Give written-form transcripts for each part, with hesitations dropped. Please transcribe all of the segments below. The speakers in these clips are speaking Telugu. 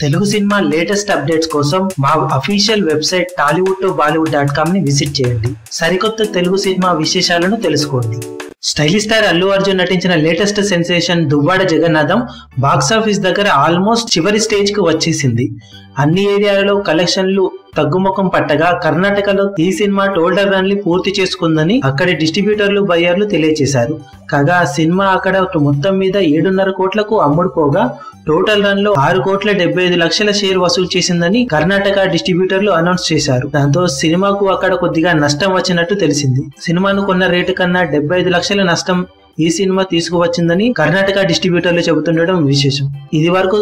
తెలుగు సినిమా లేటెస్ట్ అప్డేట్స్ కోసం మా అఫీషియల్ వెబ్సైట్ tollywood2bollywood.com ని విజిట్ చేయండి. సరికొత్త తెలుగు సినిమా విశేషాలను తెలుసుకోండి. స్టైలిష్ స్టార్ అల్లు అర్జున్ నటించిన latest sensation Duvvada Jagannatham box office దగ్గర ఆల్మోస్ట్ చివరి స్టేజ్ కు వచ్చేసింది. అన్ని ఏరియాలలో కలెక్షన్లు తగ్గుముఖం పట్టగా కర్ణాటకలో ఈ సినిమా టోటల్ రన్ ని పూర్తి చేసుకుందని అక్కడి డిస్ట్రిబ్యూటర్లు బయ్యర్లు తెలియజేశారు. కాగా ఆ సినిమా అక్కడ మొత్తం మీద 7.5 కోట్లకు అమ్ముడుపోగా టోటల్ రన్ లో 6,75,00,000 షేర్ వసూలు చేసిందని కర్ణాటక డిస్ట్రిబ్యూటర్లు అనౌన్స్ చేశారు. దాంతో సినిమాకు అక్కడ కొద్దిగా నష్టం వచ్చినట్టు తెలిసింది. సినిమాను కొన్న రేటు కన్నా 75 లక్షల నష్టం ఈ సినిమా తీసుకువచ్చిందని కర్ణాటక డిస్ట్రిబ్యూటర్లు చెబుతుండడం విశేషం. ఇది వరకు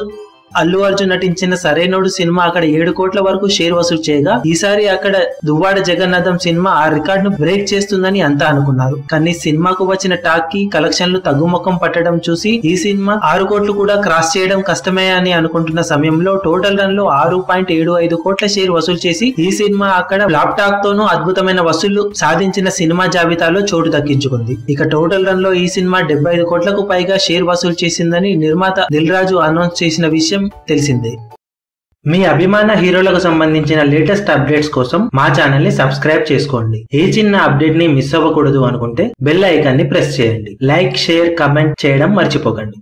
అల్లు అర్జున్ నటించిన సరైనోడు సినిమా అక్కడ 7 కోట్ల వరకు షేర్ వసూలు చేయగా ఈసారి అక్కడ దువ్వాడ జగన్నాథం సినిమా ఆ రికార్డ్ ను బ్రేక్ చేస్తుందని అంతా అనుకున్నారు. కానీ సినిమాకు వచ్చిన టాక్ కి కలెక్షన్లు తగ్గుముఖం పట్టడం చూసి ఈ సినిమా 6 కోట్లు కూడా క్రాస్ చేయడం కష్టమే అని అనుకుంటున్న సమయంలో టోటల్ రన్ లో 6.75 కోట్ల షేర్ వసూలు చేసి ఈ సినిమా అక్కడ ఫ్లాప్ టాక్ తోనూ అద్భుతమైన వసూళ్లు సాధించిన సినిమా జాబితాలో చోటు దక్కించుకుంది. ఇక టోటల్ రన్ లో ఈ సినిమా 75 కోట్లకు పైగా షేర్ వసూలు చేసిందని నిర్మాత దిల్ రాజు అనౌన్స్ చేసిన విషయం తెలిసిందే. మీ అభిమాన హీరోలకు సంబంధించిన లేటెస్ట్ అప్డేట్స్ కోసం మా ఛానల్ ని సబ్స్క్రైబ్ చేసుకోండి. ఏ చిన్న అప్డేట్ ని మిస్ అవ్వకూడదు అనుకుంటే బెల్ ఐకాన్ ని ప్రెస్ చేయండి. లైక్, షేర్, కమెంట్ చేయడం మర్చిపోకండి.